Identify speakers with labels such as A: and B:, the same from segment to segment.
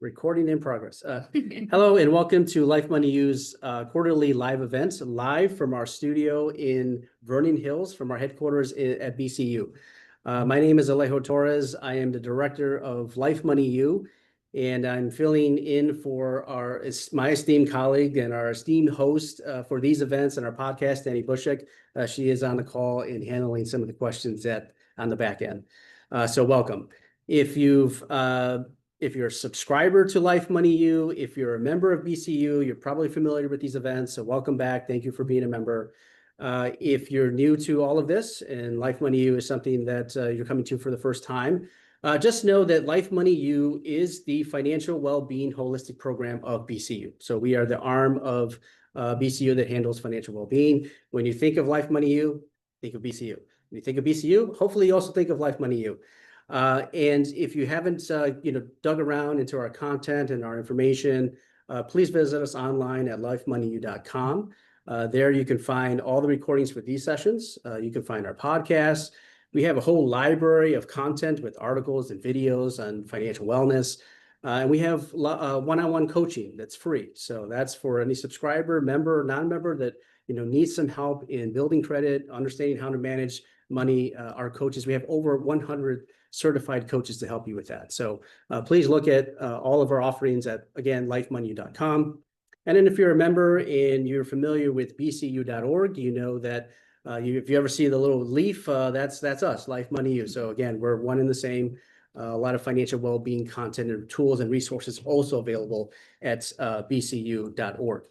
A: Recording in progress. Hello and welcome to Life Money U's quarterly live events, live from our studio in Vernon Hills, from our headquarters at BCU. My name is Alejo Torres. I am the director of Life Money U, and I'm filling in for my esteemed colleague and our esteemed host for these events and our podcast, Danny Bushek. She is on the call and handling some of the questions on the back end. So welcome. If you're a subscriber to Life Money U, if you're a member of BCU, you're probably familiar with these events. So welcome back. Thank you for being a member. If you're new to all of this and Life Money U is something that you're coming to for the first time, just know that Life Money U is the financial well-being holistic program of BCU. So we are the arm of BCU that handles financial well-being. When you think of Life Money U, think of BCU. When you think of BCU, hopefully you also think of Life Money U. And if you haven't, dug around into our content and our information, please visit us online at lifemoneyu.com. There you can find all the recordings for these sessions. You can find our podcasts. We have a whole library of content with articles and videos on financial wellness. And we have one-on-one coaching that's free. So that's for any subscriber, member, or non-member that needs some help in building credit, understanding how to manage money. Our coaches, we have over 100 certified coaches to help you with that. So please look at all of our offerings at, again, lifemoneyu.com. And then if you're a member and you're familiar with bcu.org, you know that if you ever see the little leaf, that's us, Life Money U. So again, we're one and the same. A lot of financial well-being content and tools and resources also available at bcu.org.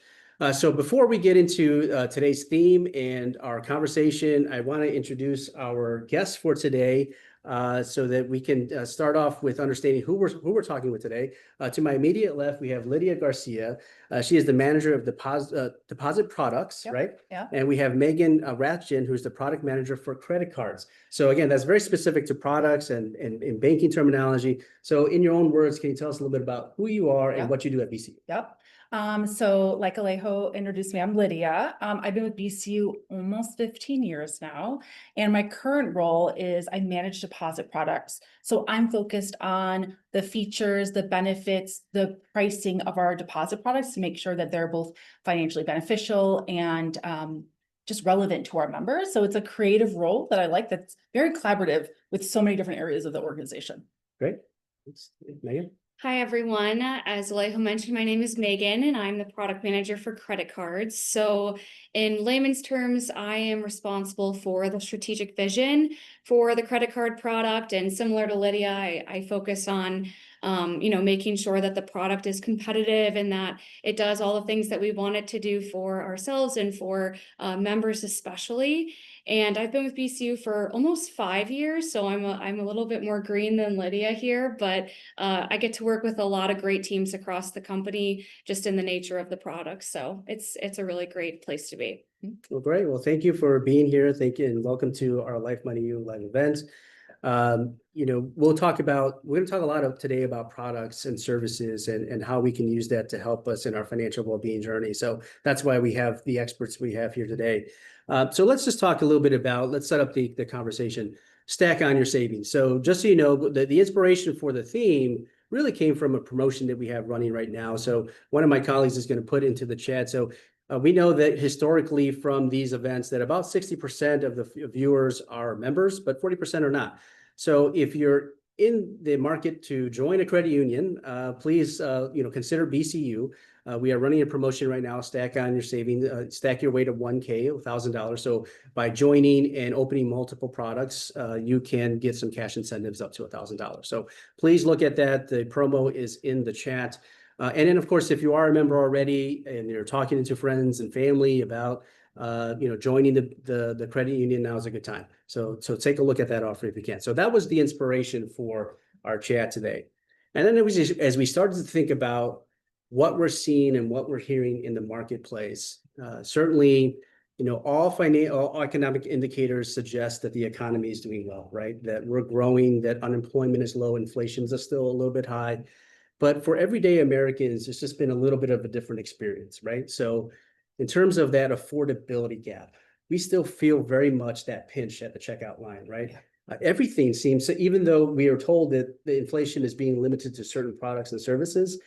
A: So before we get into today's theme and our conversation, I want to introduce our guests for today so that we can start off with understanding who we're talking with today. To my immediate left, we have Lydia Garcia. She is the manager of deposit products,
B: Yep.
A: right?
B: Yeah.
A: And we have Megan Rathjen, who's the product manager for credit cards. So again, that's very specific to products and banking terminology. So in your own words, can you tell us a little bit about who you are and what you do at BCU?
B: Yep. So like Alejo introduced me, I'm Lydia. I've been with BCU almost 15 years now. And my current role is I manage deposit products. So I'm focused on the features, the benefits, the pricing of our deposit products to make sure that they're both financially beneficial and just relevant to our members. So it's a creative role that I like that's very collaborative with so many different areas of the organization.
A: Great. Thanks. Megan?
C: Hi, everyone. As Alejo mentioned, my name is Megan, and I'm the product manager for credit cards. So in layman's terms, I am responsible for the strategic vision for the credit card product. And similar to Lydia, I focus on making sure that the product is competitive and that it does all the things that we want it to do for ourselves and for members especially. And I've been with BCU for almost 5 years, so I'm a little bit more green than Lydia here, but I get to work with a lot of great teams across the company just in the nature of the product. So it's a really great place to be.
A: Well, great. Well, thank you for being here. Thank you, and welcome to our Life Money U live event. We're going to talk a lot today about products and services and how we can use that to help us in our financial well-being journey. So that's why we have the experts we have here today. So let's just talk a little bit let's set up the conversation. Stack on your savings. So just so you know, the inspiration for the theme really came from a promotion that we have running right now. So one of my colleagues is going to put into the chat. So we know that historically from these events that about 60% of the viewers are members, but 40% are not. So if you're in the market to join a credit union, please consider BCU. We are running a promotion right now. Stack on your savings, stack your way to $1K, $1,000. So by joining and opening multiple products, you can get some cash incentives up to $1,000. So please look at that. The promo is in the chat. And then, of course, if you are a member already and you're talking to friends and family about joining the credit union, now is a good time. So take a look at that offer if you can. So that was the inspiration for our chat today. And then as we started to think about what we're seeing and what we're hearing in the marketplace, certainly, all economic indicators suggest that the economy is doing well, right? That we're growing, that unemployment is low, inflation is still a little bit high. But for everyday Americans, it's just been a little bit of a different experience, right? So in terms of that affordability gap, we still feel very much that pinch at the checkout line, right? everything seems, so even though we are told that the inflation is being limited to certain products and services,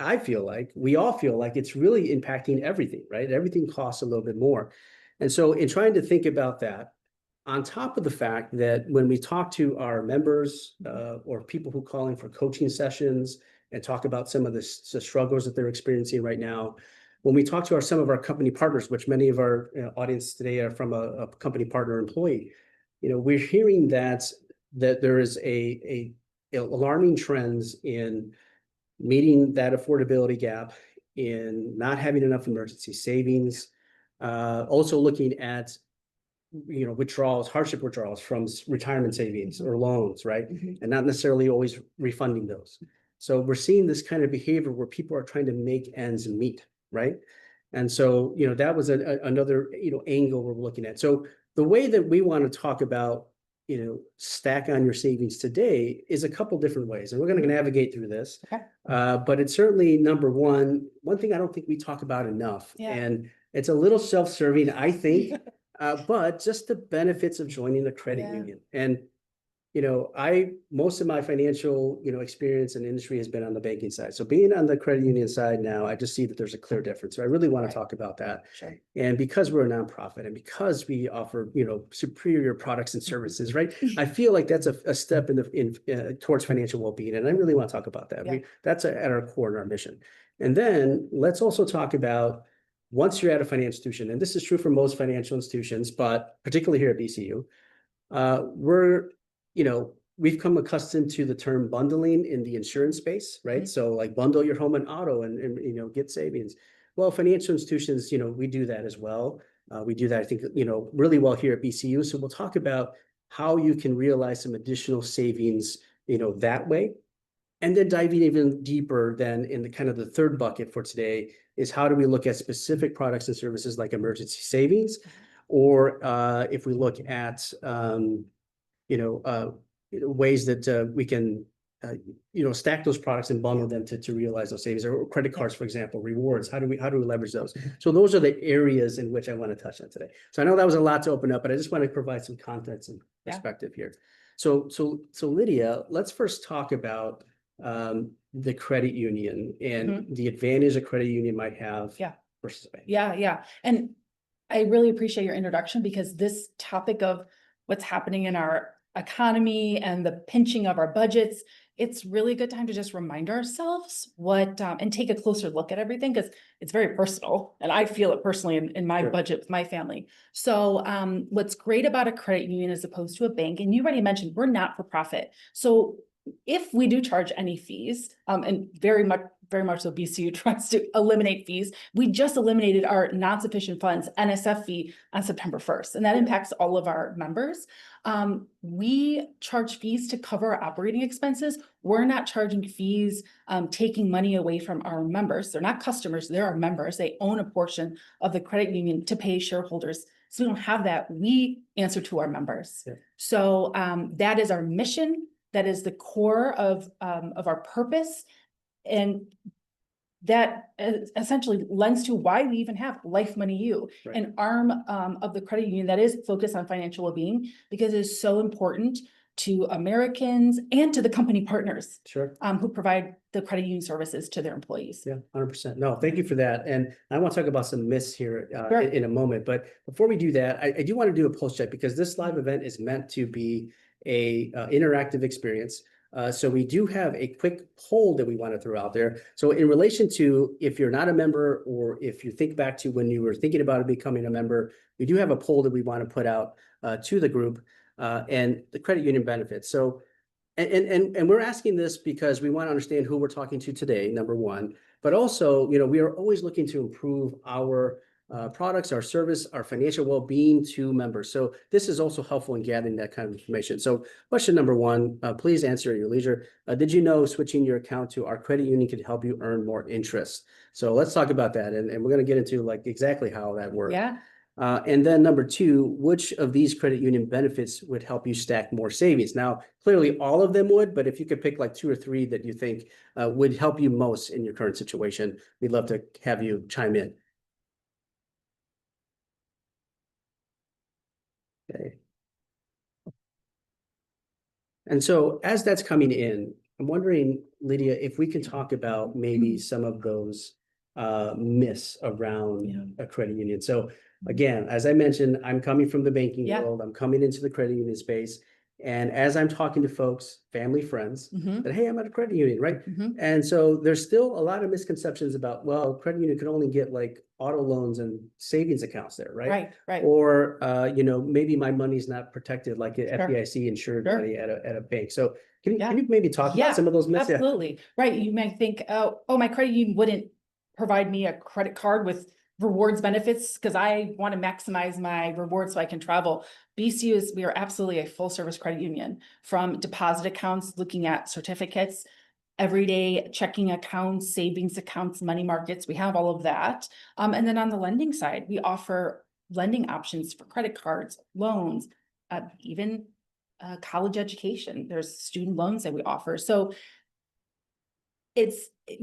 A: I feel like, we all feel like it's really impacting everything, right? Everything costs a little bit more. And so in trying to think about that, on top of the fact that when we talk to our members or people who call in for coaching sessions and talk about some of the struggles that they're experiencing right now, when we talk to some of our company partners, which many of our audience today are from a company partner employee, we're hearing that there is a alarming trends in meeting that affordability gap, in not having enough emergency savings, also looking at withdrawals, hardship withdrawals from retirement savings or loans, right? And not necessarily always refunding those. So we're seeing this kind of behavior where people are trying to make ends meet, right? And so, that was another, angle we're looking at. So the way that we want to talk about, stack on your savings today is a couple different ways, and we're going to navigate through this.
B: Okay.
A: But it's certainly number one thing I don't think we talk about enough, and it's a little self-serving, I think, but just the benefits of joining a credit union. And most of my financial, experience in industry has been on the banking side. So being on the credit union side now, I just see that there's a clear difference. So I really want to talk about that.
B: Sure.
A: And because we're a nonprofit and because we offer, superior products and services, right? I feel like that's a step towards financial well-being. And I really want to talk about that.
B: Yeah.
A: That's at our core and our mission. And then let's also talk about, once you're at a financial institution, and this is true for most financial institutions, but particularly here at BCU, we've come accustomed to the term bundling in the insurance space, right? So like bundle your home and auto and get savings. Well, financial institutions, we do that as well. We do that, I think, really well here at BCU. So we'll talk about how you can realize some additional savings, that way. And then diving even deeper than in the kind of the third bucket for today is how do we look at specific products and services like emergency savings, or if we look at ways that we can stack those products and bundle them to realize those savings, or credit cards, for example, rewards. How do we leverage those? So those are the areas in which I want to touch on today. So I know that was a lot to open up, but I just want to provide some context and perspective here. So Lydia, let's first talk about the credit union and the advantage a credit union might have versus a bank.
B: Yeah. And I really appreciate your introduction, because this topic of what's happening in our economy and the pinching of our budgets, it's really a good time to just remind ourselves and take a closer look at everything, because it's very personal, and I feel it personally in my budget with my family. So what's great about a credit union as opposed to a bank, and you already mentioned we're not for profit. So if we do charge any fees, and very much so BCU tries to eliminate fees. We just eliminated our non-sufficient funds NSF fee on September 1st, and that impacts all of our members. We charge fees to cover our operating expenses. We're not charging fees, taking money away from our members. They're not customers, they're our members. They own a portion of the credit union to pay shareholders. So we don't have that. We answer to our members. So that is our mission. That is the core of our purpose. And that essentially lends to why we even have Life Money U, an arm of the credit union that is focused on financial well-being, because it is so important to Americans and to the company partners who provide the credit union services to their employees.
A: Yeah, 100%. No, thank you for that. And I want to talk about some myths here in a moment. But before we do that, I do want to do a pulse check, because this live event is meant to be a interactive experience. So we do have a quick poll that we want to throw out there. So in relation to, if you're not a member, or if you think back to when you were thinking about becoming a member, we do have a poll that we want to put out to the group and the credit union benefits. So, and we're asking this because we want to understand who we're talking to today, number one, but also, we are always looking to improve our products, our service, our financial well-being to members. So this is also helpful in gathering that kind of information. So question number one, please answer at your leisure. Did you know switching your account to our credit union could help you earn more interest? So let's talk about that. And we're going to get into like exactly how that works.
B: Yeah.
A: And then number two, which of these credit union benefits would help you stack more savings? Now, clearly all of them would, but if you could pick like two or three that you think would help you most in your current situation, we'd love to have you chime in. Okay. And so as that's coming in, I'm wondering, Lydia, if we can talk about maybe some of those myths around a credit union. So again, as I mentioned, I'm coming from the banking
B: Yeah.
A: world. I'm coming into the credit union space. And as I'm talking to folks, family, friends,
B: Mhm.
A: that, hey, I'm at a credit union, right?
B: Mhm.
A: And so there's still a lot of misconceptions about, well, credit union can only get like auto loans and savings accounts there, right?
B: Right, right.
A: Or maybe my money's not protected like a
B: Sure.
A: FDIC insured
B: Sure.
A: money at a bank. So can
B: Yeah.
A: you maybe talk
B: Yeah,
A: about some of those myths? Yeah.
B: absolutely. Right. You may think, oh, my credit union wouldn't provide me a credit card with rewards benefits because I want to maximize my rewards so I can travel. BCU we are absolutely a full service credit union, from deposit accounts, looking at certificates, everyday checking accounts, savings accounts, money markets. We have all of that. And then on the lending side, we offer lending options for credit cards, loans, even college education. There's student loans that we offer. So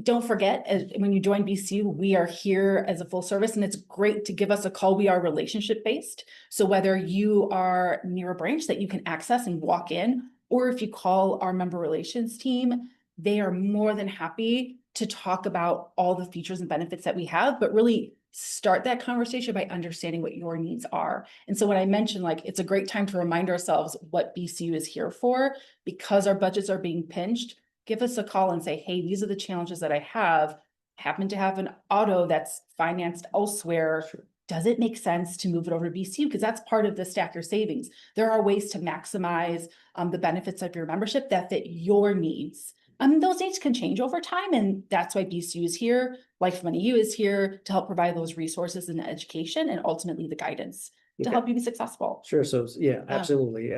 B: don't forget, when you join BCU, we are here as a full service, and it's great to give us a call. We are relationship based. So whether you are near a branch that you can access and walk in, or if you call our member relations team, they are more than happy to talk about all the features and benefits that we have, but really start that conversation by understanding what your needs are. And so when I mentioned, like, it's a great time to remind ourselves what BCU is here for, because our budgets are being pinched. Give us a call and say, hey, these are the challenges that I happen to have an auto that's financed elsewhere.
A: Sure.
B: Does it make sense to move it over to BCU? Because that's part of the stack your savings. There are ways to maximize the benefits of your membership that fit your needs. Those needs can change over time, and that's why BCU is here. Life Money U is here to help provide those resources and education, and ultimately the guidance to
A: Okay.
B: help you be successful.
A: Sure. So yeah, absolutely.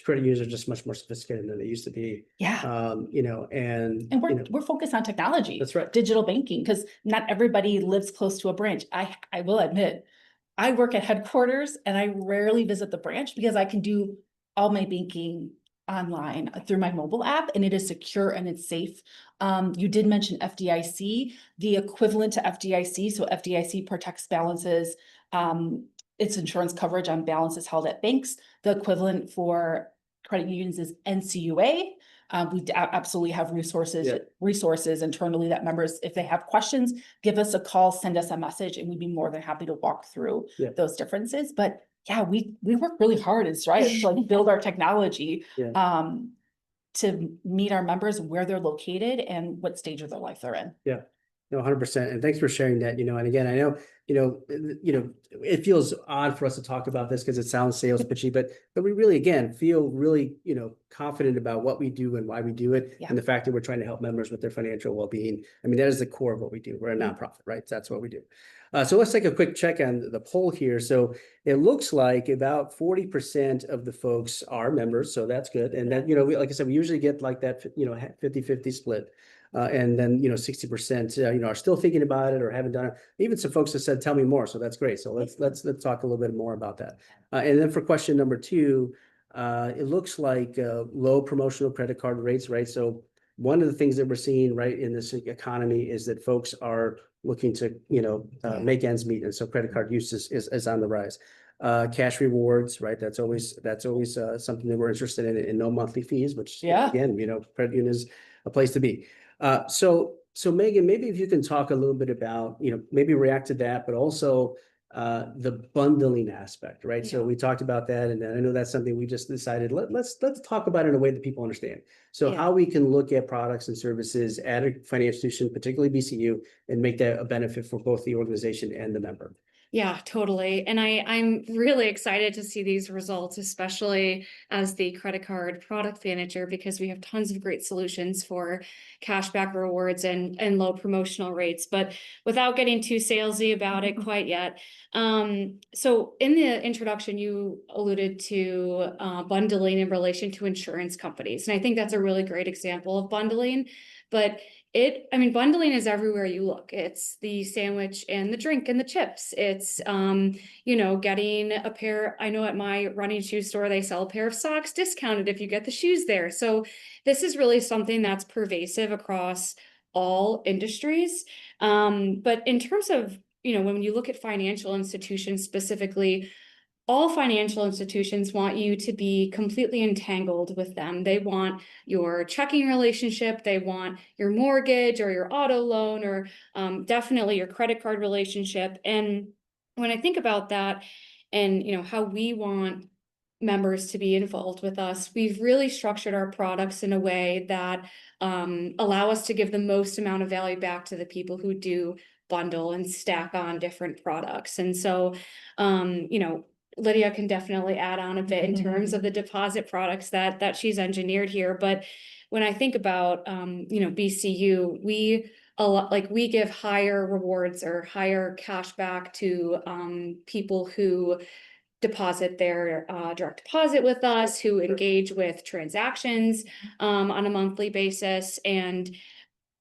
A: Credit unions are just much more sophisticated than they used to be.
B: Yeah.
A: And
B: we're focused on technology.
A: That's right.
B: Digital banking, because not everybody lives close to a branch. I will admit, I work at headquarters and I rarely visit the branch because I can do all my banking online through my mobile app, and it is secure and it's safe. You did mention FDIC, the equivalent to FDIC. So FDIC protects balances. It's insurance coverage on balances held at banks. The equivalent for credit unions is NCUA. We absolutely have resources internally that members, if they have questions, give us a call, send us a message, and we'd be more than happy to walk through those differences. But yeah, we work really hard and strive to like build our technology to meet our members where they're located and what stage of their life they're in.
A: Yeah. No, 100%. And thanks for sharing that. And again, I know, it feels odd for us to talk about this because it sounds sales pitchy, but we really, again, feel really, confident about what we do and why we do it.
B: Yeah.
A: And the fact that we're trying to help members with their financial well-being. I mean, that is the core of what we do. We're a nonprofit, right? That's what we do. So let's take a quick check on the poll here. So it looks like about 40% of the folks are members. So that's good. And then, like I said, we usually get like that, 50-50 split. And then, 60%, are still thinking about it or haven't done it. Even some folks have said, tell me more. So that's great. So let's talk a little bit more about that. And then for question number 2, it looks like low promotional credit card rates, right? So one of the things that we're seeing right in this economy is that folks are looking to, make ends meet. And so credit card use is on the rise. Cash rewards, right? That's always something that we're interested in no monthly fees, which again, credit union is a place to be. So Megan, maybe if you can talk a little bit about, maybe react to that, but also the bundling aspect, right? So we talked about that, and I know that's something we just decided, let's talk about it in a way that people understand. So how we can look at products and services at a financial institution, particularly BCU, and make that a benefit for both the organization and the member.
C: Yeah, totally. And I'm really excited to see these results, especially as the credit card product manager, because we have tons of great solutions for cashback rewards and low promotional rates, but without getting too salesy about it quite yet. So in the introduction, you alluded to bundling in relation to insurance companies. And I think that's a really great example of bundling, but bundling is everywhere you look. It's the sandwich and the drink and the chips. It's, getting a pair. I know at my running shoe store, they sell a pair of socks discounted if you get the shoes there. So this is really something that's pervasive across all industries. But in terms of, when you look at financial institutions specifically, all financial institutions want you to be completely entangled with them. They want your checking relationship, they want your mortgage or your auto loan, or definitely your credit card relationship. And when I think about that and how we want members to be involved with us, we've really structured our products in a way that allow us to give the most amount of value back to the people who do bundle and stack on different products. And so, Lydia can definitely add on a bit in terms of the deposit products that she's engineered here. But when I think about, BCU, we give higher rewards or higher cash back to people who deposit their direct deposit with us, who engage with transactions on a monthly basis. And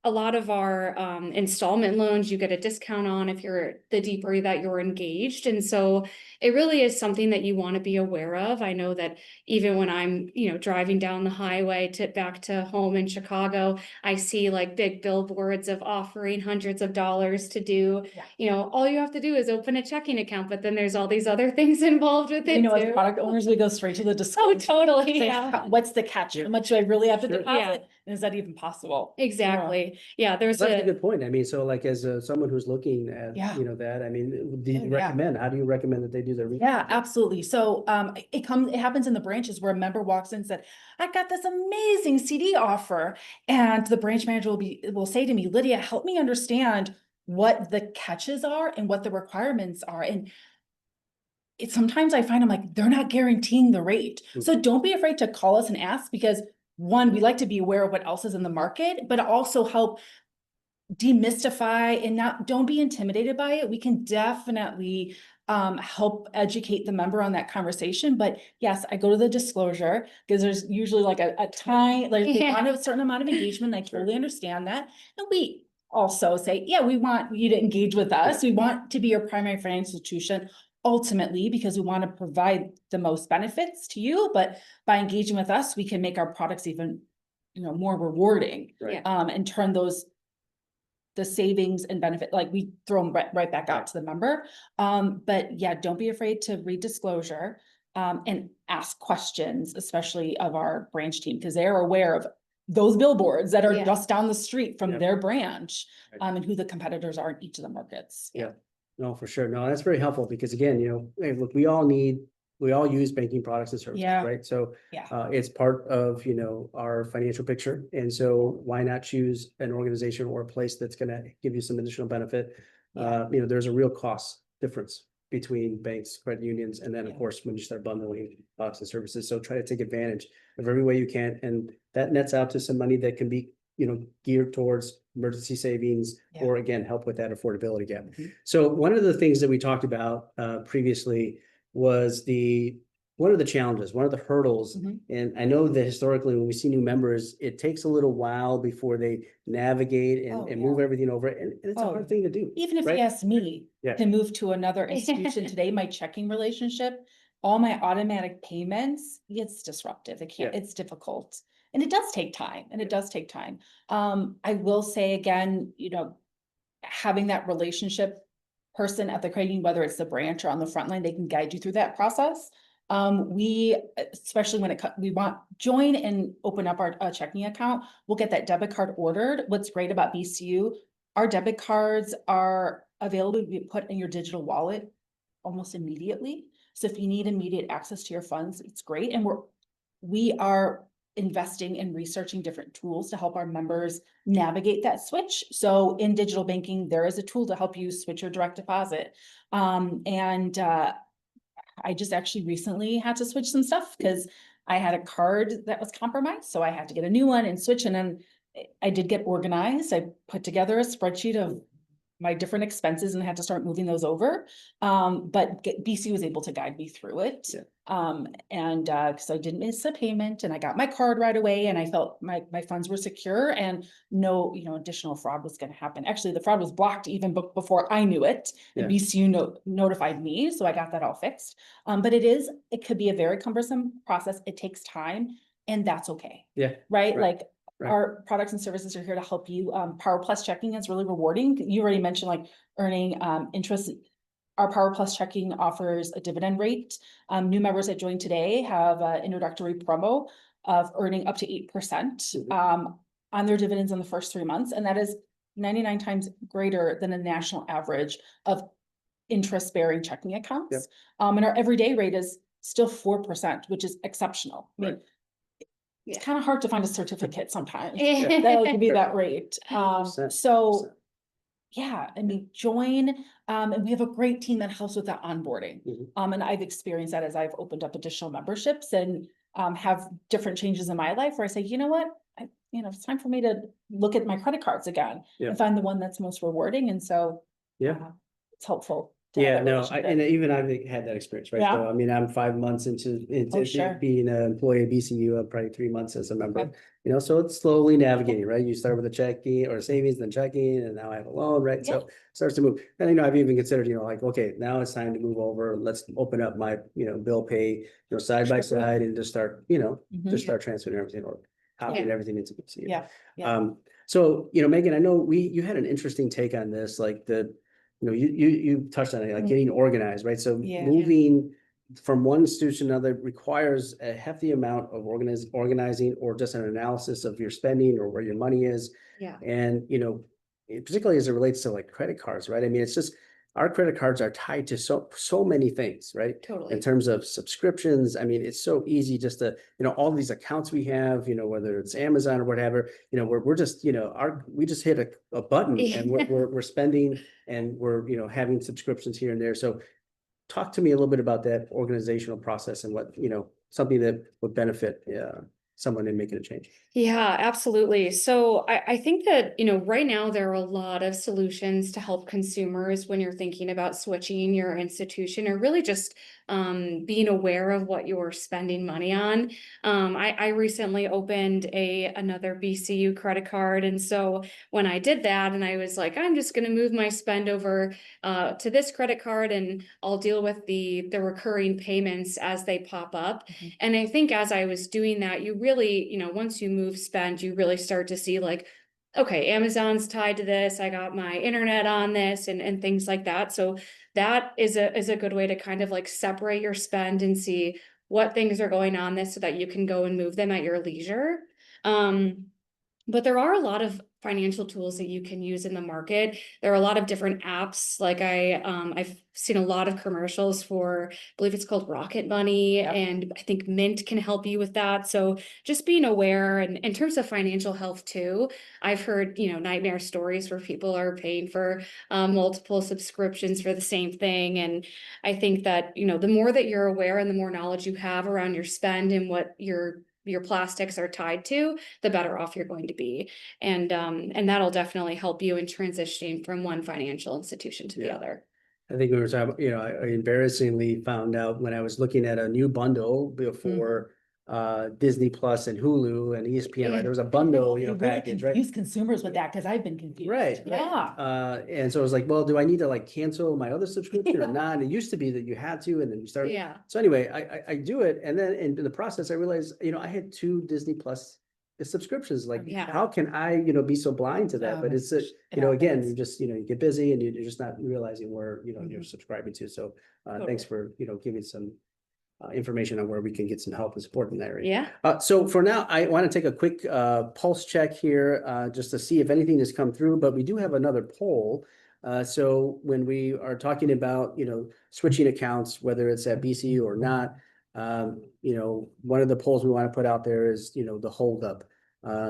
C: a lot of our installment loans you get a discount on if you're the deeper that you're engaged. And so it really is something that you want to be aware of. I know that even when I'm, driving down the highway back to home in Chicago, I see like big billboards of offering hundreds of dollars to do, all you have to do is open a checking account, but then there's all these other things involved with it.
B: As product owners, we go straight to the
C: Oh,
B: disclosure.
C: totally.
B: Say,
C: Yeah.
B: what's the catch? How much do I really have to
A: Sure.
B: deposit? And is that even possible?
C: Exactly. Yeah, there's
A: That's a good point. I mean, so like as someone who's looking at,
B: Yeah.
A: that, I mean, do you
B: Yeah.
A: recommend, how do you recommend that they do their research?
B: Yeah, absolutely. So it happens in the branches where a member walks in and said, I got this amazing CD offer. And the branch manager will say to me, Lydia, help me understand what the catches are and what the requirements are. And sometimes I find I'm like, they're not guaranteeing the rate. So don't be afraid to call us and ask, because one, we like to be aware of what else is in the market, but also help demystify and don't be intimidated by it. We can definitely help educate the member on that conversation. But yes, I go to the disclosure because there's usually like a time, like they want a certain amount of engagement. I totally understand that. And we also say, yeah, we want you to engage with us. We want to be your primary financial institution ultimately, because we want to provide the most benefits to you. But by engaging with us, we can make our products even, more rewarding.
A: Right.
B: And turn the savings and benefit, like we throw them right back out to the member. But yeah, don't be afraid to read disclosure and ask questions, especially of our branch team, because they're aware of those billboards that are
C: Yeah.
B: just down the street from
A: Yep.
B: their branch,
A: Right.
B: and who the competitors are in each of the markets.
A: Yeah. No, for sure. No, that's very helpful because again, hey, look, we all use banking products and services,
B: Yeah.
A: right? So
B: Yeah.
A: it's part of, our financial picture. And so why not choose an organization or a place that's going to give you some additional benefit?
B: Yeah.
A: There's a real cost difference between banks, credit unions, and then of
B: Yeah.
A: course, when you start bundling products and services. So try to take advantage of every way you can. And that nets out to some money that can be, geared towards emergency savings,
B: Yeah.
A: or again, help with that affordability gap.
B: Mhm.
A: So one of the things that we talked about previously was one of the challenges, one of the hurdles.
B: Mhm.
A: And I know that historically, when we see new members, it takes a little while before they navigate and,
B: Oh,
A: and
B: yeah.
A: move everything over. And it's a
B: Oh,
A: hard thing to do.
B: Even if
A: right?
B: you ask me
A: Yeah.
B: to move to another institution today, my checking relationship, all my automatic payments, it's disruptive. It's difficult. And it does take time, I will say again, having that relationship person at the credit union, whether it's the branch or on the front line, they can guide you through that process. We, especially when we want join and open up our checking account, we'll get that debit card ordered. What's great about BCU, our debit cards are available to be put in your digital wallet almost immediately. So if you need immediate access to your funds, it's great. And we are investing in researching different tools to help our members navigate that switch. So in digital banking, there is a tool to help you switch your direct deposit. I just actually recently had to switch some stuff because I had a card that was compromised. So I had to get a new one and switch. And then I did get organized. I put together a spreadsheet of my different expenses and had to start moving those over. But BC was able to guide me through it.
A: Yeah.
B: Because I didn't miss a payment and I got my card right away and I felt my funds were secure and no, additional fraud was going to happen. Actually, the fraud was blocked even before I knew it. And
A: Yeah.
B: BCU notified me, so I got that all fixed. But it could be a very cumbersome process. It takes time, and that's okay.
A: Yeah.
B: Right?
A: Right.
B: Our products and services are here to help you. Power Plus checking is really rewarding. You already mentioned like earning interest. our Power Plus checking offers a dividend rate. New members that joined today have an introductory promo of earning up to 8% on their dividends in the first 3 months, and that is 99 times greater than a national average of interest-bearing checking accounts.
A: Yep.
B: And our everyday rate is still 4%, which is exceptional. I mean,
A: Right.
B: it's kind of hard to find a certificate sometimes
C: Yeah.
B: that'll give you that rate.
A: Percent,
B: So
A: percent.
B: yeah, I mean, join, and we have a great team that helps with that onboarding.
A: Mhm.
B: And I've experienced that as I've opened up additional memberships and have different changes in my life where I say, you know what? It's time for me to look at my credit cards again
A: Yeah.
B: and find the one that's most rewarding. And so it's helpful. to have
A: Yeah,
B: that
A: no,
B: relationship.
A: and even I've had that experience, right?
B: Yeah.
A: So, I mean, I'm 5 months into
B: Oh, sure.
A: being an employee at BCU, I'm probably 3 months as a member.
B: Okay.
A: So it's slowly navigating, right? You start with a checking or savings, then checking, and now I have a loan, right? So it starts to move. And, I've even considered, like, okay, now it's time to move over. Let's open up my, bill pay, side by
B: Sure.
A: side and just start,
B: Mhm.
A: just start transferring everything or copying
C: Yeah.
A: everything into BCU.
B: Yeah.
A: So, Megan, I know you had an interesting take on this, like you touched on it, like getting organized, right? So
B: Yeah.
A: moving from one institution to another requires a hefty amount of organizing or just an analysis of your spending or where your money is.
C: Yeah.
A: And, particularly as it relates to like credit cards, right? I mean, it's just our credit cards are tied to so many things, right?
C: Totally.
A: In terms of subscriptions. I mean, it's so easy just to, all these accounts we have, whether it's Amazon or whatever, we're just, we just hit a button and we're spending and we're, having subscriptions here and there. So talk to me a little bit about that organizational process and what, something that would benefit someone in making a change.
C: Yeah, absolutely. So I think that, right now there are a lot of solutions to help consumers when you're thinking about switching your institution or really just being aware of what you're spending money on. I recently opened another BCU credit card. And so when I did that and I was like, I'm just going to move my spend over to this credit card and I'll deal with the recurring payments as they pop up.
B: Mhm.
C: And I think as I was doing that, you really, once you move spend, you really start to see like, okay, Amazon's tied to this. I got my internet on this and things like that. So that is a good way to kind of like separate your spend and see what things are going on this so that you can go and move them at your leisure. But there are a lot of financial tools that you can use in the market. There are a lot of different apps. Like I've seen a lot of commercials for, I believe it's called Rocket Money, and I think Mint can help you with that. So just being aware, and in terms of financial health too, I've heard, nightmare stories where people are paying for multiple subscriptions for the same thing. And I think that, the more that you're aware and the more knowledge you have around your spend and what your plastics are tied to, the better off you're going to be. And that'll definitely help you in transitioning from one financial institution to the other.
A: I think we were talking, I embarrassingly found out when I was looking at a new bundle before Disney Plus and Hulu and ESPN, right? There was a bundle, package, right?
B: Confuse consumers with that because I've been confused.
A: Right.
B: Yeah.
A: And so I was like, well, do I need to like cancel my other subscription or not? And it used to be that you had to, and then you started.
C: Yeah.
A: So anyway, I do it. And then in the process, I realized, I had 2 Disney Plus subscriptions. Like, how can I, be so blind to that? But it's, again, you just, you get busy and you're just not realizing where, you're subscribing to. So thanks for, giving some information on where we can get some help and support in that area.
C: Yeah.
A: So for now, I want to take a quick pulse check here just to see if anything has come through, but we do have another poll. So when we are talking about, switching accounts, whether it's at BCU or not, one of the polls we want to put out there is, the holdup.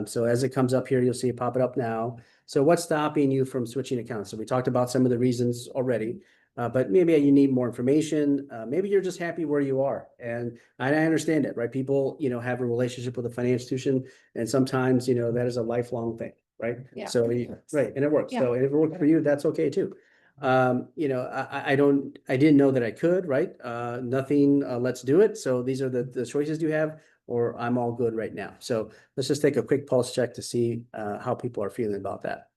A: So as it comes up here, you'll see it pop it up now. So what's stopping you from switching accounts? So we talked about some of the reasons already. But maybe you need more information. Maybe you're just happy where you are. And I understand it, right? People, have a relationship with a financial institution. And sometimes, that is a lifelong thing, right?
C: Yeah.
A: So, right. And it works.
C: Yeah.
A: So if it works for you, that's okay too. I didn't know that I could, right? Nothing, let's do it. So these are the choices you have, or I'm all good right now. So let's just take a quick pulse check to see how people are feeling about that.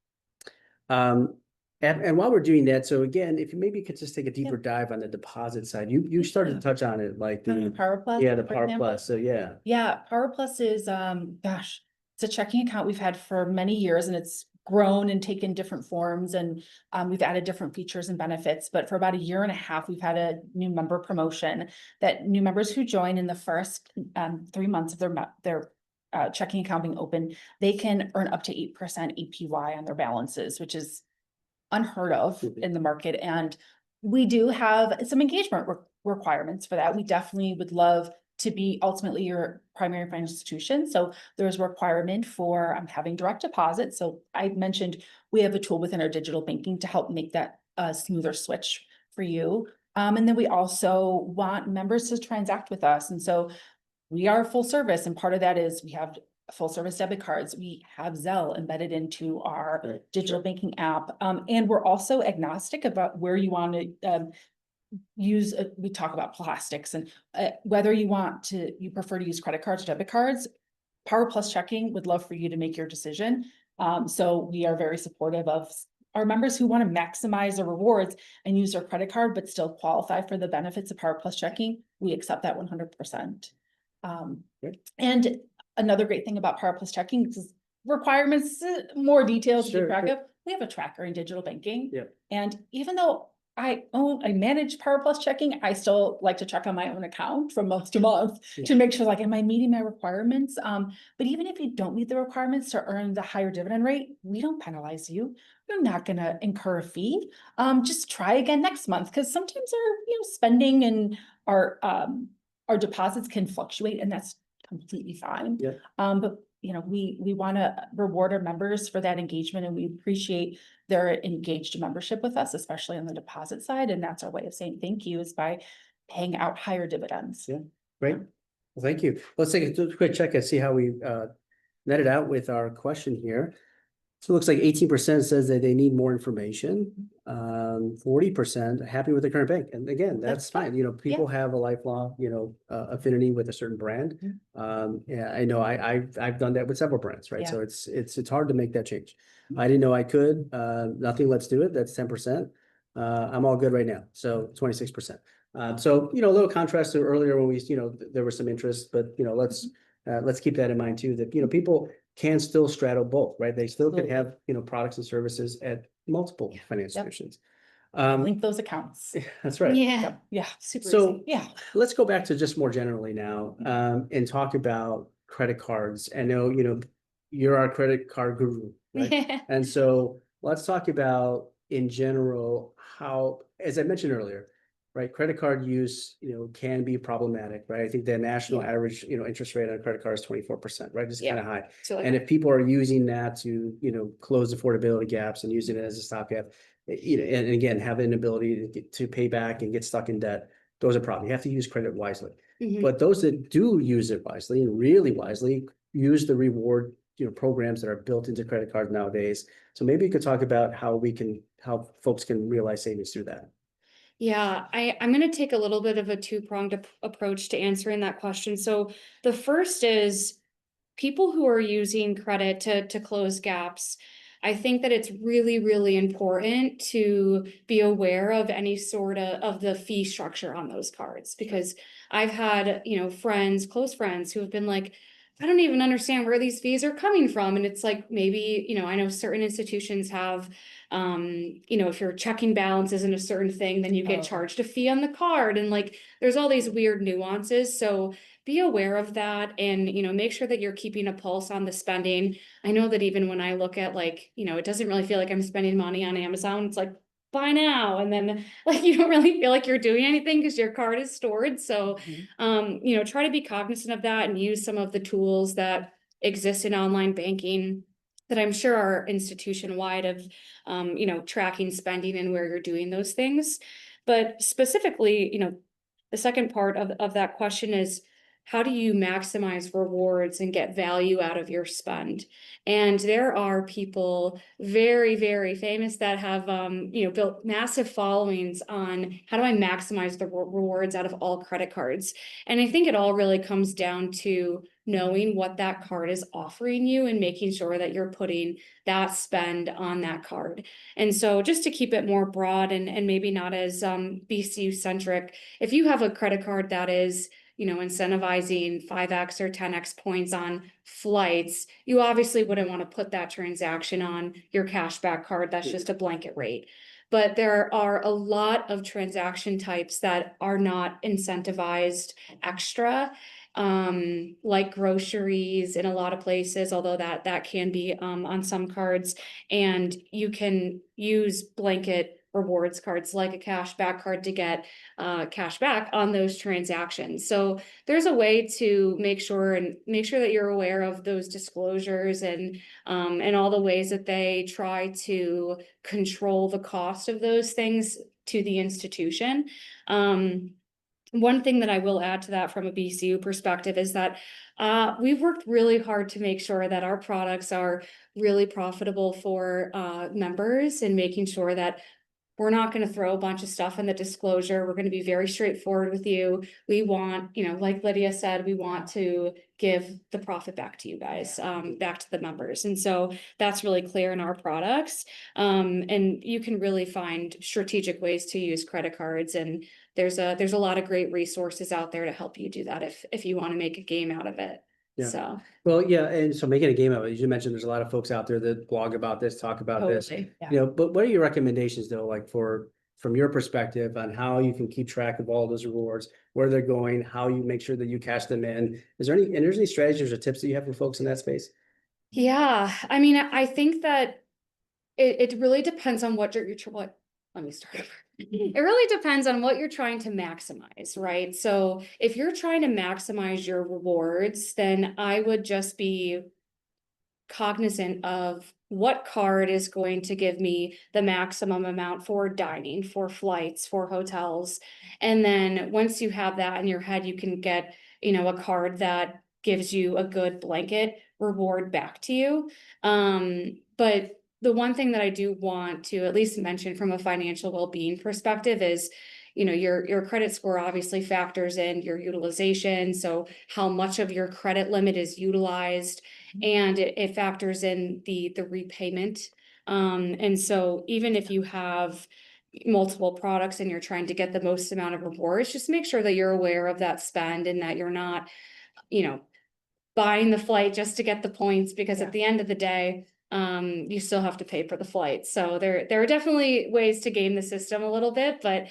A: And while we're doing that, so again, if you maybe could just take a deeper dive on the deposit side, you started to touch on it, like
B: The Power Plus.
A: the
B: for
A: Power
B: example.
A: Plus. So
B: Yeah, Power Plus is, it's a checking account we've had for many years, and it's grown and taken different forms, and we've added different features and benefits. But for about a year and a half, we've had a new member promotion that new members who join in the first 3 months of their checking account being open, they can earn up to 8% APY on their balances, which is unheard of in the market. And we do have some engagement requirements for that. We definitely would love to be ultimately your primary financial institution. So there's a requirement for having direct deposit. So I mentioned we have a tool within our digital banking to help make that a smoother switch for you. And then we also want members to transact with us. And so we are full service. And part of that is we have full service debit cards. We have Zelle embedded into our digital banking app. And we're also agnostic about where you want to use, we talk about plastics and whether you prefer to use credit cards or debit cards. Power Plus Checking would love for you to make your decision. So we are very supportive of our members who want to maximize their rewards and use their credit card, but still qualify for the benefits of Power Plus Checking. We accept that 100%. And another great thing about Power Plus Checking is requirements, more details to keep track of. We have a tracker in digital banking. And even though I manage Power Plus Checking, I still like to check on my own account from month to month to make sure, like, am I meeting my requirements? But even if you don't meet the requirements to earn the higher dividend rate, we don't penalize you. You're not going to incur a fee. Just try again next month, because sometimes our spending and our deposits can fluctuate, and that's completely fine. But we want to reward our members for that engagement, and we appreciate their engaged membership with us, especially on the deposit side. And that's our way of saying thank you, is by paying out higher dividends.
A: Great. Well, thank you. Let's take a quick check and see how we netted out with our question here. So it looks like 18% says that they need more information. 40% happy with the current bank. And again, that's fine. People have a lifelong, affinity with a certain brand. Yeah, I know I've done that with several brands, right? So it's hard to make that change. I didn't know I could. Nothing, let's do it. That's 10%. I'm all good right now. So 26%. So, a little contrast to earlier when we, there was some interest, but, let's keep that in mind too, that, people can still straddle both, right? They still could have, products and services at multiple financial institutions.
B: Link those accounts.
A: That's right.
B: Yeah. Super
A: So
B: easy.
A: let's go back to just more generally now, and talk about credit cards. I know, you're our credit card guru, right? And so let's talk about in general, how, as I mentioned earlier, right, credit card use, can be problematic, right? I think the national average, interest rate on a credit card is 24%, right? It's kind of high.
C: So
A: and if people are using that to, close affordability gaps and using it as a stopgap, and again, have an ability to pay back and get stuck in debt, those are problems. You have to use credit wisely. But those that do use it wisely and really wisely use the reward, programs that are built into credit cards nowadays. So maybe you could talk about how folks can realize savings through that.
C: Yeah, I'm going to take a little bit of a two-pronged approach to answering that question. So the first is people who are using credit to close gaps. I think that it's really, really important to be aware of any sort of the fee structure on those cards, because I've had, close friends who have been like, I don't even understand where these fees are coming from. And it's like, maybe, I know certain institutions have, if your checking balance isn't a certain thing, then you get charged a fee on the card. And like, there's all these weird nuances. So be aware of that and, make sure that you're keeping a pulse on the spending. I know that even when I look at it doesn't really feel like I'm spending money on Amazon. It's like, buy now. And then you don't really feel like you're doing anything because your card is stored. So, try to be cognizant of that and use some of the tools that exist in online banking that I'm sure are institution-wide of, tracking spending and where you're doing those things. But specifically, the second part of that question is, how do you maximize rewards and get value out of your spend? And there are people very, very famous that have, built massive followings on how do I maximize the rewards out of all credit cards? And I think it all really comes down to knowing what that card is offering you and making sure that you're putting that spend on that card. And so just to keep it more broad and maybe not as BCU centric, if you have a credit card that is incentivizing 5x or 10x points on flights, you obviously wouldn't want to put that transaction on your cashback card. That's just a blanket rate. But there are a lot of transaction types that are not incentivized extra, like groceries in a lot of places, although that can be on some cards. And you can use blanket rewards cards like a cashback card to get cash back on those transactions. So there's a way to make sure that you're aware of those disclosures and all the ways that they try to control the cost of those things to the institution. One thing that I will add to that from a BCU perspective is that we've worked really hard to make sure that our products are really profitable for members, and making sure that we're not going to throw a bunch of stuff in the disclosure. We're going to be very straightforward with you. We want, like Lydia said, we want to give the profit back to you guys, back to the members. And so that's really clear in our products. And you can really find strategic ways to use credit cards. And there's a lot of great resources out there to help you do that if you want to make a game out of it.
A: Yeah.
C: So.
A: Well, yeah, and so making a game of it, as you mentioned, there's a lot of folks out there that blog about this, talk about this,
B: Totally, yeah.
A: but what are your recommendations though, like from your perspective on how you can keep track of all those rewards, where they're going, how you make sure that you cash them in? Is there any strategies or tips that you have for folks in that space?
C: Yeah, I mean, I think that it really depends on what let me start over. It really depends on what you're trying to maximize, right? So if you're trying to maximize your rewards, then I would just be cognizant of what card is going to give me the maximum amount for dining, for flights, for hotels. And then once you have that in your head, you can get, a card that gives you a good blanket reward back to you. But the one thing that I do want to at least mention from a financial well-being perspective is, your credit score obviously factors in your utilization. So how much of your credit limit is utilized, and it factors in the repayment. And so even if you have multiple products and you're trying to get the most amount of rewards, just make sure that you're aware of that spend, and that you're not, buying the flight just to get the points, because at the end of the day, you still have to pay for the flight. So there are definitely ways to game the system a little bit, but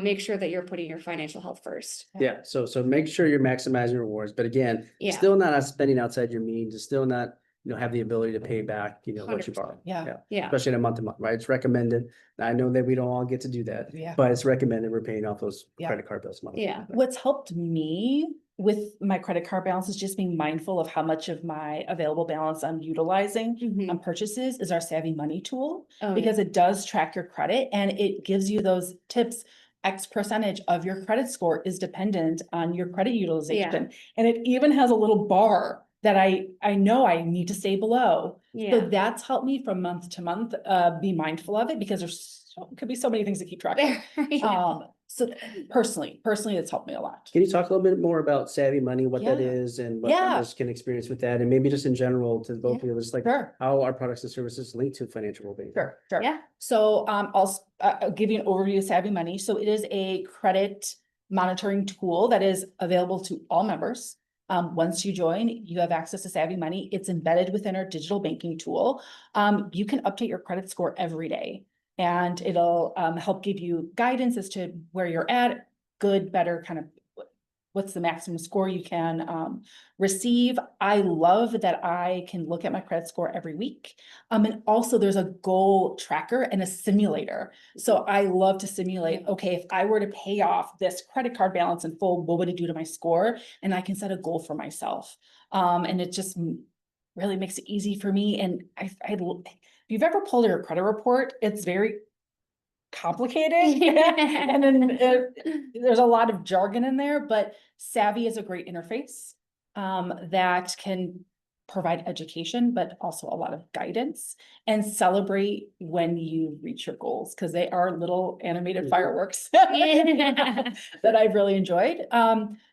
C: make sure that you're putting your financial health first.
A: Yeah, so make sure you're maximizing rewards, but again,
C: Yeah.
A: still not spending outside your means, still not, have the ability to pay back, what you
C: 100%.
A: borrow.
B: Yeah.
C: Yeah.
A: Especially in a month to month, right? It's recommended. I know that we don't all get to do that,
B: Yeah.
A: but it's recommended we're paying off those
B: Yeah.
A: credit card bills monthly.
C: Yeah.
B: What's helped me with my credit card balance is just being mindful of how much of my available balance I'm utilizing
C: Mhm.
B: on purchases is our Savvy Money tool,
C: Oh,
B: because it does track your credit and it gives you those tips. X percentage of your credit score is dependent on your credit utilization. And it even has a little bar that I know I need to stay below.
C: yeah.
B: So that's helped me from month to month, be mindful of it, because could be so many things to keep track of.
C: Yeah.
B: So personally, it's helped me a lot.
A: Can you talk a little bit more about Savvy Money, what that
B: Yeah.
A: is, and what
B: Yeah.
A: members can experience with that, and maybe just in general to both of you, just like
B: Sure.
A: how our products and services link to financial well-being?
B: Sure.
C: Yeah.
B: So, I'll give you an overview of Savvy Money. So it is a credit monitoring tool that is available to all members. Once you join, you have access to Savvy Money. It's embedded within our digital banking tool. You can update your credit score every day, and it'll help give you guidance as to where you're at, good, better, kind of what's the maximum score you can receive. I love that I can look at my credit score every week. And also there's a goal tracker and a simulator. So I love to simulate, okay, if I were to pay off this credit card balance in full, what would it do to my score? And I can set a goal for myself. And it just really makes it easy for me. And if you've ever pulled your credit report, it's very complicated. And then there's a lot of jargon in there, but Savvy is a great interface that can provide education, but also a lot of guidance, and celebrate when you reach your goals, because they are little animated fireworks that I've really enjoyed.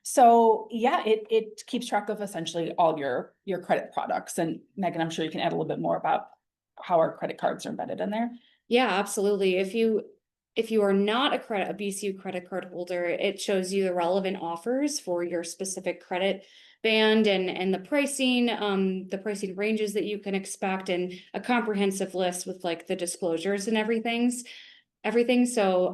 B: So yeah, it keeps track of essentially all your credit products. And Megan, I'm sure you can add a little bit more about how our credit cards are embedded in there.
C: Yeah, absolutely. if you are not a BCU credit card holder, it shows you the relevant offers for your specific credit band and the pricing ranges that you can expect, and a comprehensive list with like the disclosures and everything. So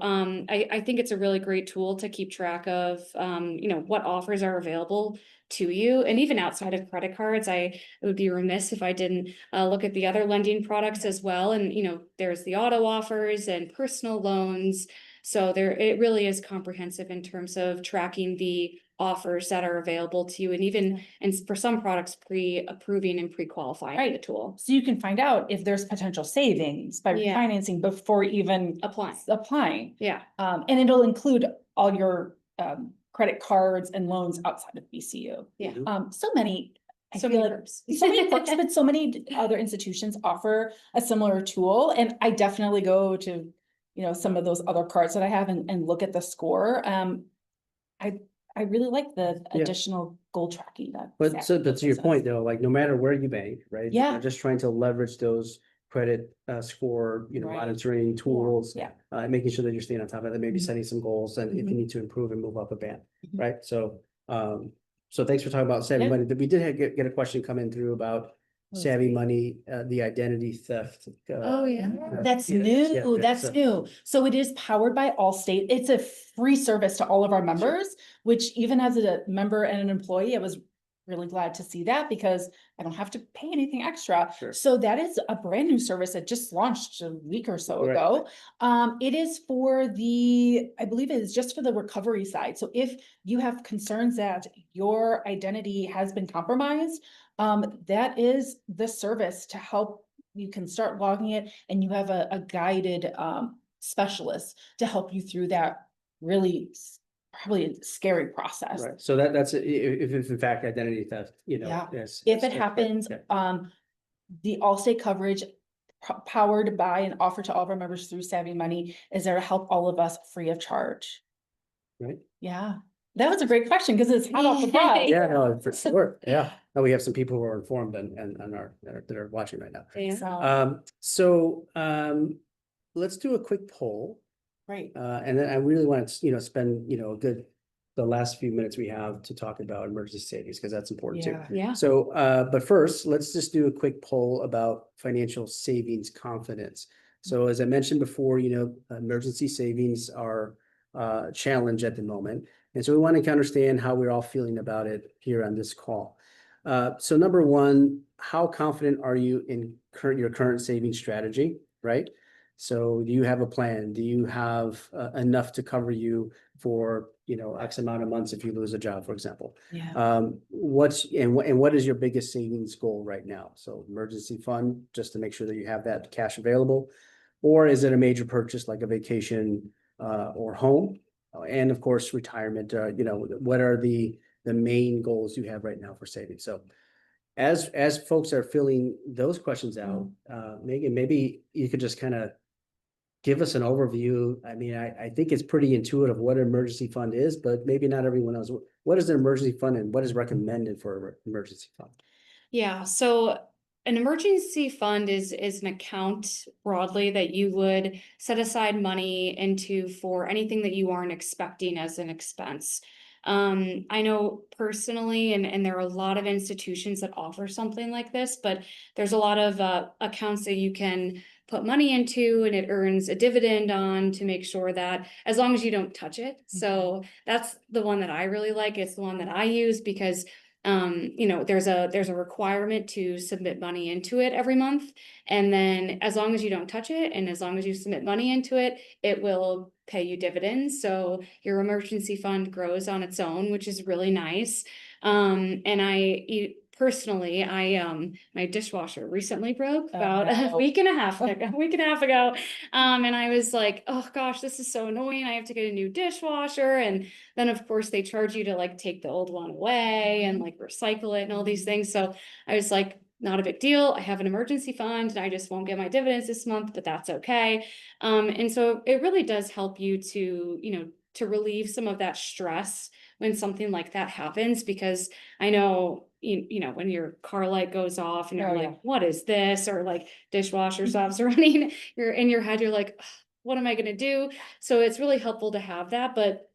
C: I think it's a really great tool to keep track of what offers are available to you. And even outside of credit cards, I would be remiss if I didn't look at the other lending products as well. And there's the auto offers and personal loans. So it really is comprehensive in terms of tracking the offers that are available to you, and even for some products pre-approving and pre-qualifying the tool.
B: So you can find out if there's potential savings by
C: Yeah.
B: refinancing before even
C: Applying. Yeah.
B: And it'll include all your credit cards and loans outside of BCU.
C: Yeah.
B: So many. I
C: So
B: feel
C: many
B: like
C: perks.
B: so many perks, but so many other institutions offer a similar tool, and I definitely go to some of those other cards that I have and look at the score. I really like the
A: Yeah.
B: additional goal tracking that.
A: But to your point though, like no matter where you bank, right?
B: Yeah.
A: You're just trying to leverage those credit score,
B: Right.
A: monitoring tools.
B: Yeah.
A: Making sure that you're staying on top of it, maybe
B: Mhm.
A: setting some goals, and if you
B: Mhm.
A: need to improve and move up a band,
B: Mhm.
A: right? So thanks for talking about savvy
B: Yeah.
A: money. We did get a question coming through about savvy money, the identity theft.
C: Oh, yeah.
B: That's
A: yeah,
B: new,
A: yeah,
B: that's
A: so-
B: new. So it is powered by Allstate. It's a free service to all of our members, which even as a member and an employee, I was really glad to see that because I don't have to pay anything extra.
A: Sure.
B: So that is a brand new service that just launched a week or so
A: Right.
B: ago. It is for I believe it is just for the recovery side. So if you have concerns that your identity has been compromised, that is the service to help. You can start logging it, and you have a guided specialist to help you through that really probably scary process.
A: Right, so that's if it's in fact identity theft,
B: Yeah.
A: yes.
B: If it happens, the Allstate coverage powered by and offered to all of our members through Savvy Money is there to help all of us free of charge.
A: Right.
B: Yeah, that was a great question because it's hot off the press.
A: Yeah, no, for sure, yeah. No, we have some people who are informed and that are watching right now.
C: Yeah.
A: Let's do a quick poll.
B: Right.
A: And then I really want to, spend, the last few minutes we have to talk about emergency savings, because that's important too.
C: Yeah.
A: So, but first, let's just do a quick poll about financial savings confidence. So as I mentioned before, emergency savings are a challenge at the moment. And so we want to understand how we're all feeling about it here on this call. So number one, how confident are you in your current saving strategy, right? So do you have a plan? Do you have enough to cover you for, X amount of months if you lose a job, for example?
B: Yeah.
A: What is your biggest savings goal right now? So emergency fund, just to make sure that you have that cash available, or is it a major purchase like a vacation or home? And of course, retirement, what are the main goals you have right now for savings? So as folks are filling those questions out, Megan, maybe you could just kind of give us an overview. I mean, I think it's pretty intuitive what an emergency fund is, but maybe not everyone knows. What is an emergency fund and what is recommended for an emergency fund?
C: Yeah, so an emergency fund is an account broadly that you would set aside money into for anything that you aren't expecting as an expense. I know personally, and there are a lot of institutions that offer something like this, but there's a lot of accounts that you can put money into and it earns a dividend on to make sure that as long as you don't touch it. So that's the one that I really like. It's the one that I use because there's a requirement to submit money into it every month. And then as long as you don't touch it and as long as you submit money into it, it will pay you dividends. So your emergency fund grows on its own, which is really nice. And personally, my dishwasher recently broke about a week and a half ago. And I was like, oh gosh, this is so annoying. I have to get a new dishwasher. And then of course they charge you to like take the old one away and like recycle it and all these things. So I was like, not a big deal. I have an emergency fund and I just won't get my dividends this month, but that's okay. And so it really does help you to relieve some of that stress when something like that happens, because I know, when your car light goes off and you're like, what is this? Or like dishwasher stops running, you're in your head, you're like, what am I gonna do? So it's really helpful to have that, but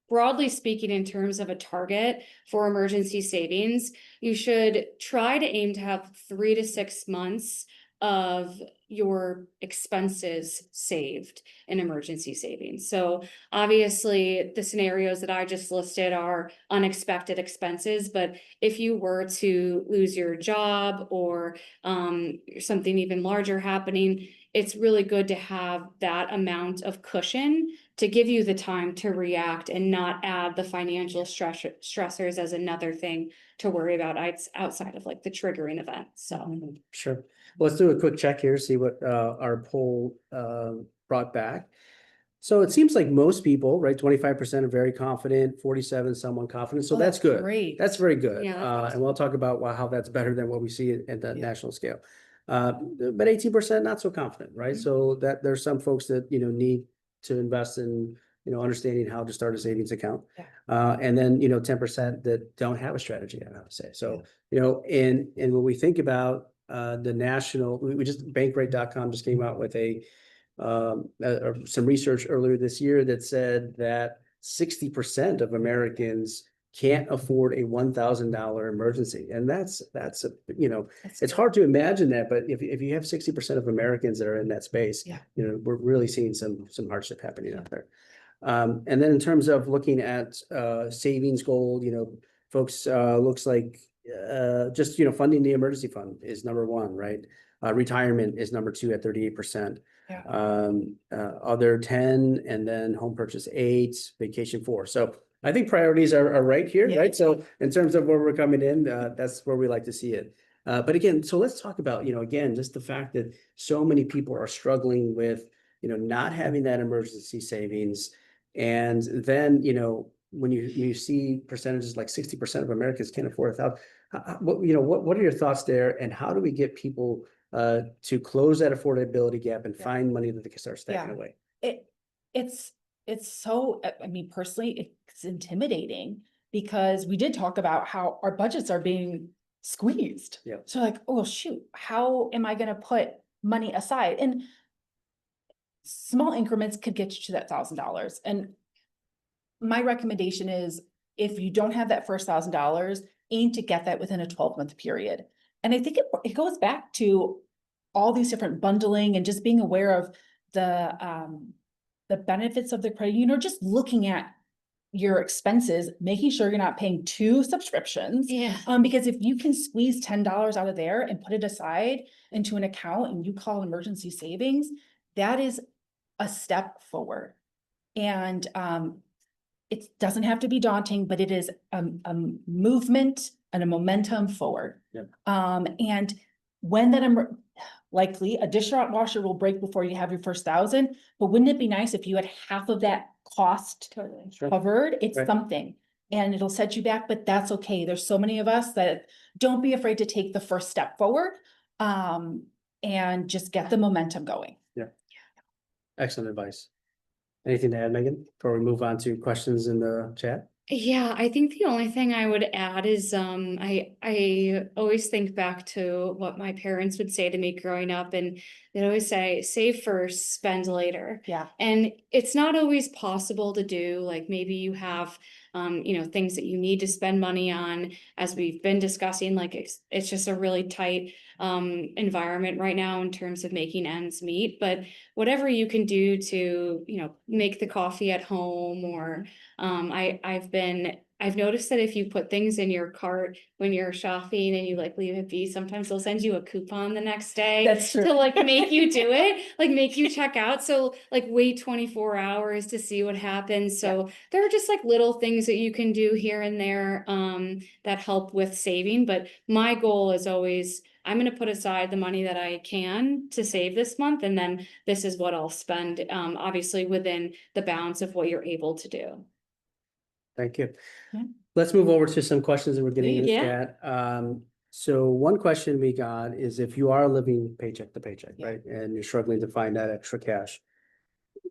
C: broadly speaking, in terms of a target for emergency savings, you should try to aim to have 3 to 6 months of your expenses saved in emergency savings. So obviously, the scenarios that I just listed are unexpected expenses, but if you were to lose your job or something even larger happening, it's really good to have that amount of cushion to give you the time to react and not add the financial stressors as another thing to worry about outside of like the triggering event. So
A: Sure. Well, let's do a quick check here, see what our poll brought back. So it seems like most people, right, 25% are very confident, 47 somewhat confident. So
B: Oh,
A: that's good.
B: great.
A: That's very good.
C: Yeah, that's
A: And we'll talk about how that's better than what we see at the national scale. But 18% not so confident, right?
B: Mhm.
A: So that there's some folks that, need to invest in, understanding how to start a savings account.
B: Yeah.
A: And then, 10% that don't have a strategy on how to say. So, and when we think about the national, we just bankrate.com just came out with some research earlier this year that said that 60% of Americans can't afford a $1,000 emergency. And that's it's hard to imagine that, but if you have 60% of Americans that are in that space,
B: Yeah.
A: we're really seeing some hardship happening out there. And then in terms of looking at savings goal, folks, looks like just funding the emergency fund is number one, right? Retirement is number two at 38%.
B: Yeah.
A: Other 10, and then home purchase 8, vacation 4. So I think priorities are right here,
B: Yeah.
A: right? So in terms of where we're coming in, that's where we like to see it. But again, so let's talk about, again, just the fact that so many people are struggling with, not having that emergency savings. And then, when you see percentages like 60% of Americans can't afford $1,000, what are your thoughts there? And how do we get people to close that affordability gap and find money that they can start stacking away?
B: It's so, I mean, personally, it's intimidating because we did talk about how our budgets are being squeezed.
A: Yeah.
B: So like, oh, shoot, how am I gonna put money aside? And small increments could get you to that $1,000. And my recommendation is if you don't have that first $1,000, aim to get that within a 12-month period. And I think it goes back to all these different bundling and just being aware of the benefits of the credit, just looking at your expenses, making sure you're not paying 2 subscriptions.
C: yeah.
B: Because if you can squeeze $10 out of there and put it aside into an account and you call emergency savings, that is a step forward. And it doesn't have to be daunting, but it is a movement and a momentum forward.
A: Yep.
B: And when that likely a dishwasher will break before you have your first 1,000, but wouldn't it be nice if you had half of that cost covered? It's
A: Right.
B: something, and it'll set you back, but that's okay. There's so many of us that don't be afraid to take the first step forward, and just get the momentum going.
A: Excellent advice. Anything to add, Megan, before we move on to questions in the chat?
C: Yeah, I think the only thing I would add is I always think back to what my parents would say to me growing up, and they'd always say, save first, spend later.
B: Yeah.
C: And it's not always possible to do. Like maybe you have things that you need to spend money on, as we've been discussing. Like it's just a really tight environment right now in terms of making ends meet. But whatever you can do to make the coffee at home, or I've noticed that if you put things in your cart when you're shopping and you like leave it be, sometimes they'll send you a coupon the next day.
B: That's true.
C: To like make you do it, like make you check out. So like wait 24 hours to see what happens. So there are just like little things that you can do here and there that help with saving. But my goal is always, I'm going to put aside the money that I can to save this month, and then this is what I'll spend, obviously within the bounds of what you're able to do.
A: Thank you.
B: Yeah.
A: Let's move over to some questions that we're getting in the
C: Yeah.
A: chat. So one question we got is if you are living paycheck to paycheck,
B: Yeah.
A: right? And you're struggling to find that extra cash.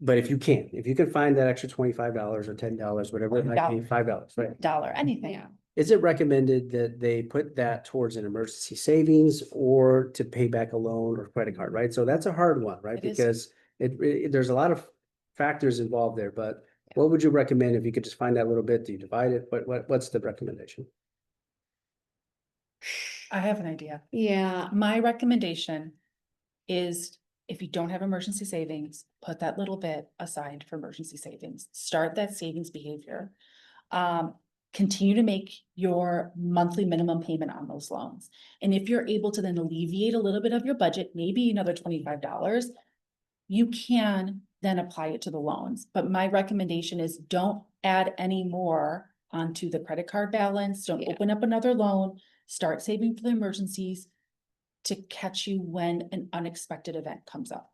A: But if you can find that extra $25 or $10, whatever it might be, $5, right?
B: Dollar, anything.
C: Yeah.
A: Is it recommended that they put that towards an emergency savings or to pay back a loan or credit card, right? So that's a hard one, right?
B: It is.
A: Because there's a lot of factors involved there, but what would you recommend if you could just find out a little bit? Do you divide it? What's the recommendation?
B: I have an idea.
C: Yeah,
B: My recommendation is if you don't have emergency savings, put that little bit aside for emergency savings. Start that savings behavior. Continue to make your monthly minimum payment on those loans. And if you're able to then alleviate a little bit of your budget, maybe another $25, you can then apply it to the loans. But my recommendation is don't add any more onto the credit card balance. Don't
C: Yeah.
B: open up another loan. Start saving for the emergencies to catch you when an unexpected event comes up.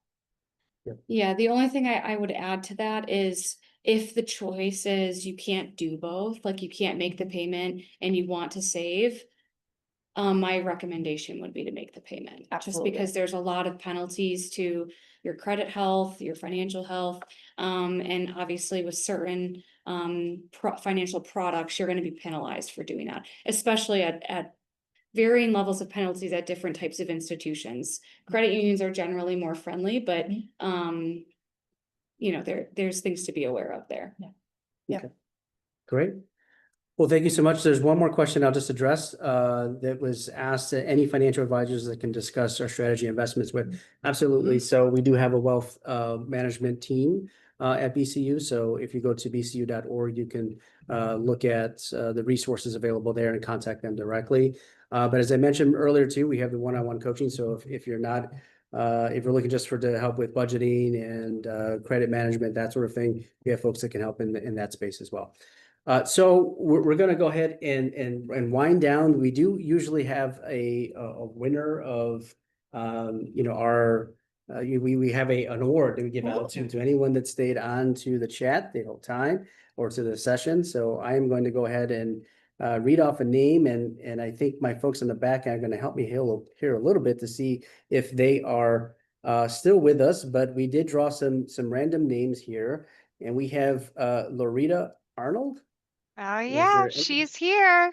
C: yeah, the only thing I would add to that is if the choice is you can't do both, like you can't make the payment and you want to save. My recommendation would be to make the payment, just
B: Absolutely.
C: because there's a lot of penalties to your credit health, your financial health. And obviously with certain financial products, you're gonna be penalized for doing that, especially at varying levels of penalties at different types of institutions. Credit unions are generally more friendly, but you know, there's things to be aware of there.
A: Great. Well, thank you so much. There's one more question I'll just address that was asked, any financial advisors that can discuss our strategy investments with. Absolutely. So we do have a wealth management team at BCU. So if you go to bcu.org, you can look at the resources available there and contact them directly. But as I mentioned earlier too, we have the one-on-one coaching. So if you're not, if you're looking just to help with budgeting and credit management, that sort of thing, we have folks that can help in that space as well. So we're going to go ahead and wind down. We do usually have a winner of our we have an award that we give out to anyone that stayed on to the chat the whole time or to the session. So I am going to go ahead and read off a name, and I think my folks in the back are going to help me here a little bit to see if they are still with us. But we did draw some random names here, and we have Loretta Arnold.
D: Oh yeah, she's here.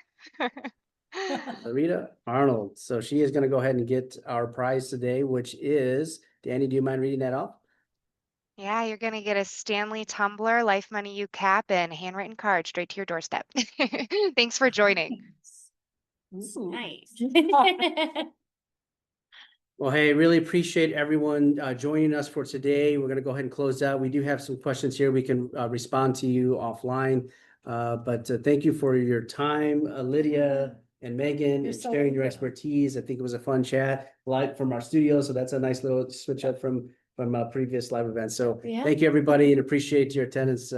A: Loretta Arnold. So she is going to go ahead and get our prize today, which is, Danny, do you mind reading that off?
D: Yeah, you're gonna get a Stanley Tumbler, Life Money U cap, and handwritten card straight to your doorstep. Thanks for joining.
C: Nice.
A: Well, hey, really appreciate everyone joining us for today. We're going to go ahead and close out. We do have some questions here. We can respond to you offline. But thank you for your time, Lydia and Megan, and sharing your expertise. I think it was a fun chat live from our studio. So that's a nice little switch up from previous live events. So thank you, everybody, and appreciate your attendance.